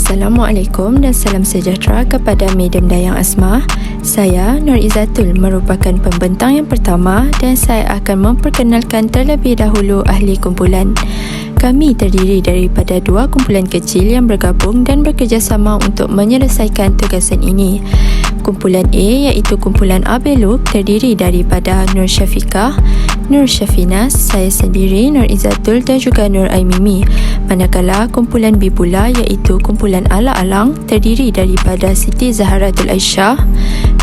Assalamualaikum dan salam sejahtera kepada Medium Dayang Asma. Saya Nur Izzatul merupakan pembentang yang pertama dan saya akan memperkenalkan terlebih dahulu ahli kumpulan. Kami terdiri daripada dua kumpulan kecil yang bergabung dan bekerjasama untuk menyelesaikan tugasan ini. Kumpulan A iaitu kumpulan Abeluk terdiri daripada Nur Syafiqah, Nur Syafinas, saya sendiri Nur Izzatul dan juga Nur Aimimi. Manakala kumpulan B pula iaitu kumpulan Ala Alang terdiri daripada Siti Zaharatul Aisyah,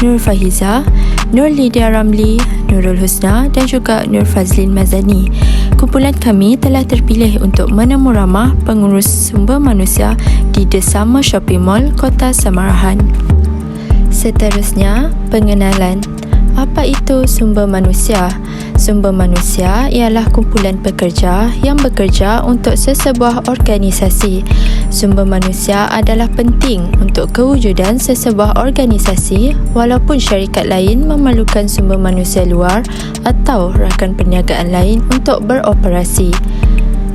Nur Fahiza, Nur Lydia Ramli, Nurul Husna dan juga Nur Fazlin Mazani. Kumpulan kami telah terpilih untuk menemu ramah pengurus sumber manusia di The Summer Shopping Mall, Kota Samarahan. Seterusnya, pengenalan. Apa itu sumber manusia? Sumber manusia ialah kumpulan pekerja yang bekerja untuk sesebuah organisasi. Sumber manusia adalah penting untuk kewujudan sesebuah organisasi walaupun syarikat lain memerlukan sumber manusia luar atau rakan perniagaan lain untuk beroperasi.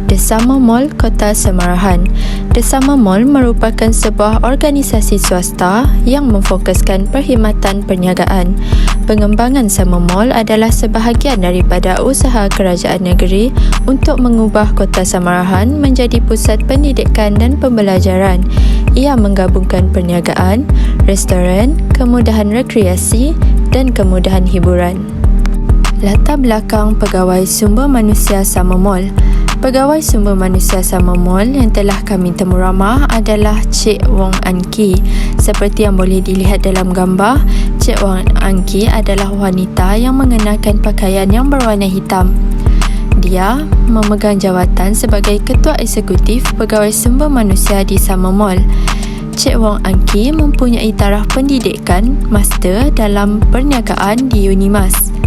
The Summer Mall, Kota Samarahan. The Summer Mall merupakan sebuah organisasi swasta yang memfokuskan perkhidmatan perniagaan. Pengembangan Summer Mall adalah sebahagian daripada usaha kerajaan negeri untuk mengubah Kota Samarahan menjadi pusat pendidikan dan pembelajaran. Ia menggabungkan perniagaan, restoran, kemudahan rekreasi dan kemudahan hiburan. Latar belakang pegawai sumber manusia Summer Mall. Pegawai sumber manusia Summer Mall yang telah kami temu ramah adalah Cik Wong An Ki. Seperti yang boleh dilihat dalam gambar, Cik Wong An Ki adalah wanita yang mengenakan pakaian yang berwarna hitam. Dia memegang jawatan sebagai Ketua Eksekutif Pegawai Sumber Manusia di Summer Mall. Cik Wong An Ki mempunyai taraf pendidikan Master dalam Perniagaan di Unimas.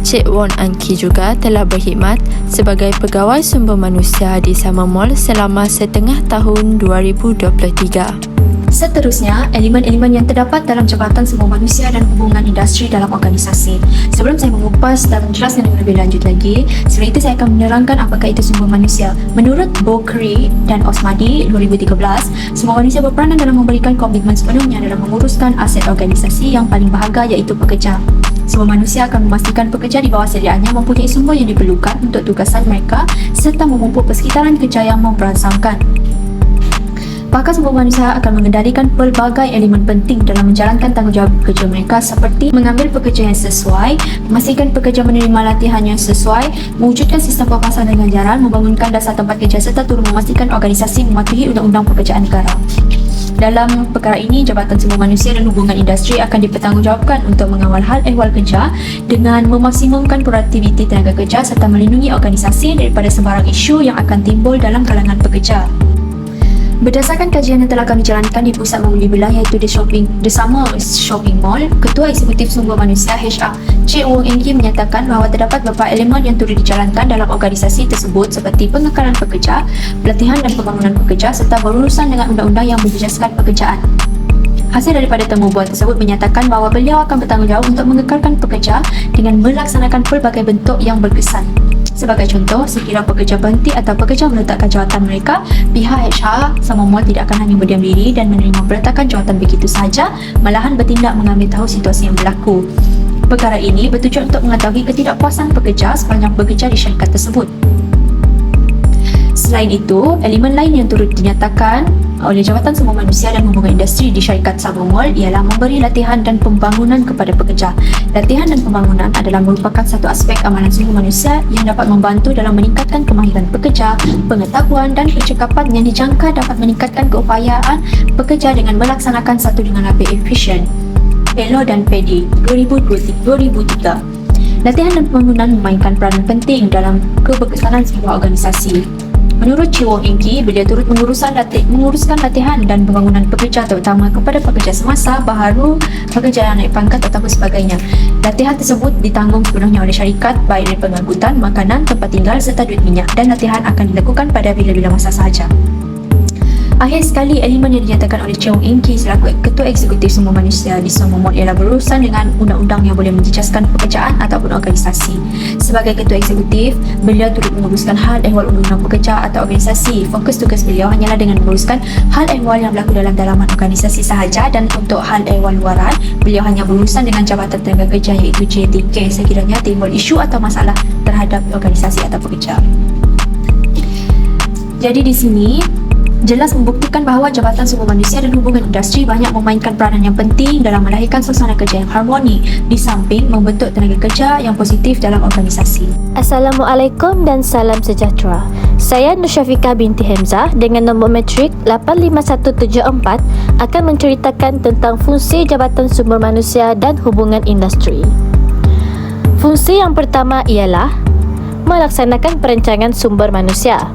Cik Won An Ki juga telah berkhidmat sebagai pegawai sumber manusia di Summer Mall selama setengah tahun 2023. Seterusnya, elemen-elemen yang terdapat dalam Jabatan Sumber Manusia dan Hubungan Industri dalam organisasi. Sebelum saya mengupas dan menjelaskan dengan lebih lanjut lagi, sebelum itu saya akan menerangkan apakah itu sumber manusia. Menurut Bokhari dan Osmadi 2013, sumber manusia berperanan dalam memberikan komitmen sepenuhnya dalam menguruskan aset organisasi yang paling berharga iaitu pekerja. Sumber manusia akan memastikan pekerja di bawah sediaannya mempunyai sumber yang diperlukan untuk tugasan mereka serta memupuk persekitaran kerja yang memperangsangkan. Pakar sumber manusia akan mengendalikan pelbagai elemen penting dalam menjalankan tanggungjawab pekerja mereka seperti mengambil pekerja yang sesuai, memastikan pekerja menerima latihan yang sesuai, mewujudkan sistem papasan dan ganjaran, membangunkan dasar tempat kerja serta turut memastikan organisasi mematuhi undang-undang pekerjaan negara. Dalam perkara ini, Jabatan Sumber Manusia dan Hubungan Industri akan dipertanggungjawabkan untuk mengawal hal ehwal kerja dengan memaksimumkan produktiviti tenaga kerja serta melindungi organisasi daripada sembarang isu yang akan timbul dalam kalangan pekerja. Berdasarkan kajian yang telah kami jalankan di pusat membeli belah iaitu The Summer Shopping Mall, Ketua Eksekutif Sumber Manusia HR Cik Wong An Ki menyatakan bahawa terdapat beberapa elemen yang turut dijalankan dalam organisasi tersebut seperti pengekalan pekerja, pelatihan dan pembangunan pekerja serta berurusan dengan undang-undang yang menjejaskan pekerjaan. Hasil daripada temubuan tersebut menyatakan bahawa beliau akan bertanggungjawab untuk mengekalkan pekerja dengan melaksanakan pelbagai bentuk yang berkesan. Sebagai contoh, sekiranya pekerja berhenti atau pekerja meletakkan jawatan mereka, pihak HR Summer Mall tidak akan hanya berdiam diri dan menerima peletakan jawatan begitu sahaja, malahan bertindak mengambil tahu situasi yang berlaku. Perkara ini bertujuan untuk mengetahui ketidakpuasan pekerja sepanjang bekerja di syarikat tersebut. Selain itu, elemen lain yang turut dinyatakan oleh Jabatan Sumber Manusia dan Hubungan Industri di syarikat Summer Mall ialah memberi latihan dan pembangunan kepada pekerja. Latihan dan pembangunan adalah merupakan satu aspek amalan sumber manusia yang dapat membantu dalam meningkatkan kemahiran pekerja, pengetahuan dan percakapan yang dijangka dapat meningkatkan keupayaan pekerja dengan melaksanakan satu dengan lebih efisien. Pelo dan Pedi 2003. Latihan dan pembangunan memainkan peranan penting dalam keberkesanan sebuah organisasi. Menurut Cik Wong An Ki, beliau turut menguruskan latihan dan pembangunan pekerja terutama kepada pekerja semasa, baharu, pekerja yang naik pangkat ataupun sebagainya. Latihan tersebut ditanggung sepenuhnya oleh syarikat baik dari pengangkutan, makanan, tempat tinggal serta duit minyak dan latihan akan dilakukan pada bila-bila masa sahaja. Akhir sekali, elemen yang dinyatakan oleh Cheong Eng Kee selaku Ketua Eksekutif Sumber Manusia di Sdn Bhd ialah berurusan dengan undang-undang yang boleh menjejaskan pekerjaan ataupun organisasi. Sebagai Ketua Eksekutif, beliau turut menguruskan hal ehwal undang-undang pekerja atau organisasi. Fokus tugas beliau hanyalah dengan menguruskan hal ehwal yang berlaku dalam dalaman organisasi sahaja, dan untuk hal ehwal luaran, beliau hanya berurusan dengan Jabatan Tenaga Kerja iaitu JTK sekiranya timbul isu atau masalah terhadap organisasi atau pekerja. Jadi di sini jelas membuktikan bahawa Jabatan Sumber Manusia dan Hubungan Industri banyak memainkan peranan yang penting dalam melahirkan suasana kerja yang harmoni di samping membentuk tenaga kerja yang positif dalam organisasi. Assalamualaikum dan salam sejahtera. Saya Nur Syafiqah binti Hamzah dengan nombor matrik 85174 akan menceritakan tentang fungsi Jabatan Sumber Manusia dan Hubungan Industri. Fungsi yang pertama ialah melaksanakan perancangan sumber manusia.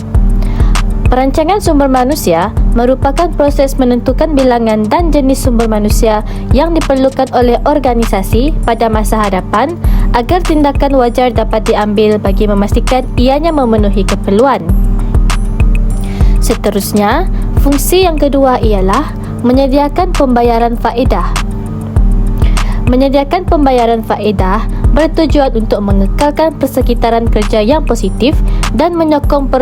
Perancangan sumber manusia merupakan proses menentukan bilangan dan jenis sumber manusia yang diperlukan oleh organisasi pada masa hadapan agar tindakan wajar dapat diambil bagi memastikan ianya memenuhi keperluan. Seterusnya, fungsi yang kedua ialah menyediakan pembayaran faedah. Menyediakan pembayaran faedah bertujuan untuk mengekalkan persekitaran kerja yang positif dan menyokong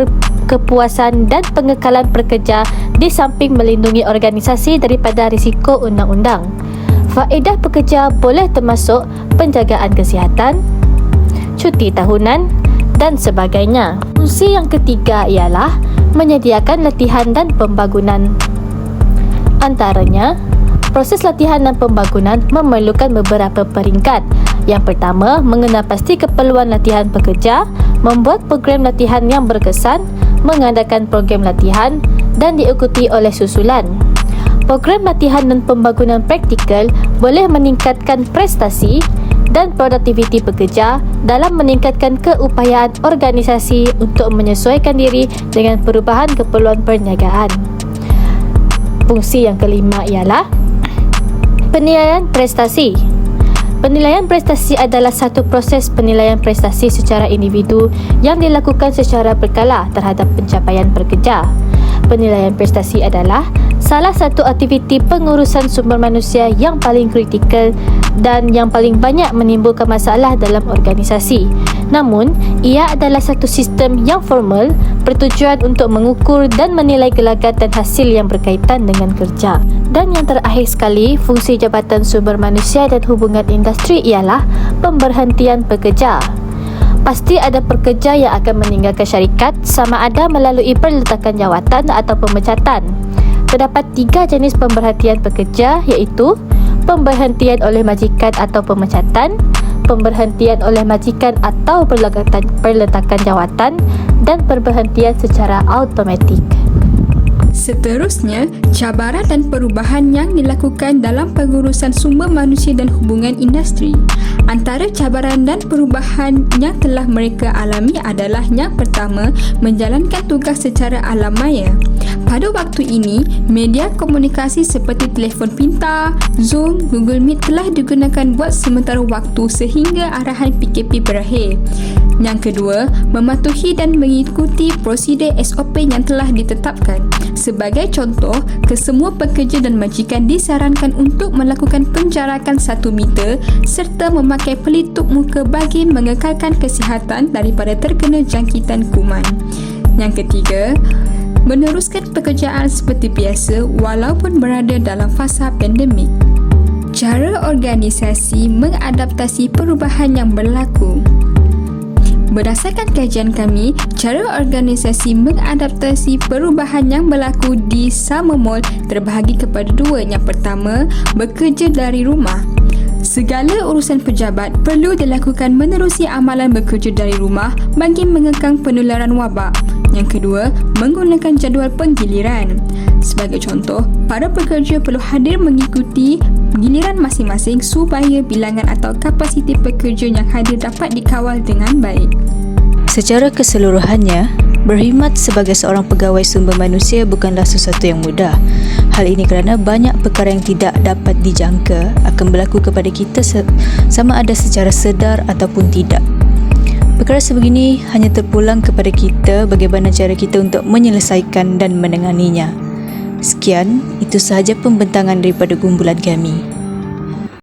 kepuasan dan pengekalan pekerja di samping melindungi organisasi daripada risiko undang-undang. Faedah pekerja boleh termasuk penjagaan kesihatan, cuti tahunan dan sebagainya. Fungsi yang ketiga ialah menyediakan latihan dan pembangunan. Antaranya, proses latihan dan pembangunan memerlukan beberapa peringkat. Yang pertama, mengenal pasti keperluan latihan pekerja, membuat program latihan yang berkesan, mengadakan program latihan dan diikuti oleh susulan. Program latihan dan pembangunan praktikal boleh meningkatkan prestasi dan produktiviti pekerja dalam meningkatkan keupayaan organisasi untuk menyesuaikan diri dengan perubahan keperluan perniagaan. Fungsi yang kelima ialah penilaian prestasi. Penilaian prestasi adalah satu proses penilaian prestasi secara individu yang dilakukan secara berkala terhadap pencapaian pekerja. Penilaian prestasi adalah salah satu aktiviti pengurusan sumber manusia yang paling kritikal dan yang paling banyak menimbulkan masalah dalam organisasi. Namun, ia adalah satu sistem yang formal bertujuan untuk mengukur dan menilai gelagat dan hasil yang berkaitan dengan kerja. Dan yang terakhir sekali, fungsi Jabatan Sumber Manusia dan Hubungan Industri ialah pemberhentian pekerja. Pasti ada pekerja yang akan meninggalkan syarikat sama ada melalui perletakan jawatan atau pemecatan. Terdapat 3 jenis pemberhentian pekerja iaitu pemberhentian oleh majikan atau pemecatan, pemberhentian oleh majikan atau perletakan jawatan, dan pemberhentian secara automatik. Seterusnya, cabaran dan perubahan yang dilakukan dalam pengurusan sumber manusia dan hubungan industri. Antara cabaran dan perubahan yang telah mereka alami adalah yang pertama, menjalankan tugas secara alam maya. Pada waktu ini, media komunikasi seperti telefon pintar, Zoom, Google Meet telah digunakan buat sementara waktu sehingga arahan PKP berakhir. Yang kedua, mematuhi dan mengikuti prosedur SOP yang telah ditetapkan. Sebagai contoh, kesemua pekerja dan majikan disarankan untuk melakukan penjarakan 1 meter serta memakai pelitup muka bagi mengekalkan kesihatan daripada terkena jangkitan kuman. Yang ketiga, meneruskan pekerjaan seperti biasa walaupun berada dalam fasa pandemik. Cara organisasi mengadaptasi perubahan yang berlaku. Berdasarkan kajian kami, cara organisasi mengadaptasi perubahan yang berlaku di Summer Mall terbahagi kepada 2. Yang pertama, bekerja dari rumah. Segala urusan pejabat perlu dilakukan menerusi amalan bekerja dari rumah bagi mengekang penularan wabak. Yang kedua, menggunakan jadual penggiliran. Sebagai contoh, para pekerja perlu hadir mengikuti giliran masing-masing supaya bilangan atau kapasiti pekerja yang hadir dapat dikawal dengan baik. Secara keseluruhannya, berkhidmat sebagai seorang pegawai sumber manusia bukanlah sesuatu yang mudah. Hal ini kerana banyak perkara yang tidak dapat dijangka akan berlaku kepada kita sama ada secara sedar ataupun tidak. Perkara sebegini hanya terpulang kepada kita bagaimana cara kita untuk menyelesaikan dan menanganinya. Sekian, itu sahaja pembentangan daripada kumpulan kami.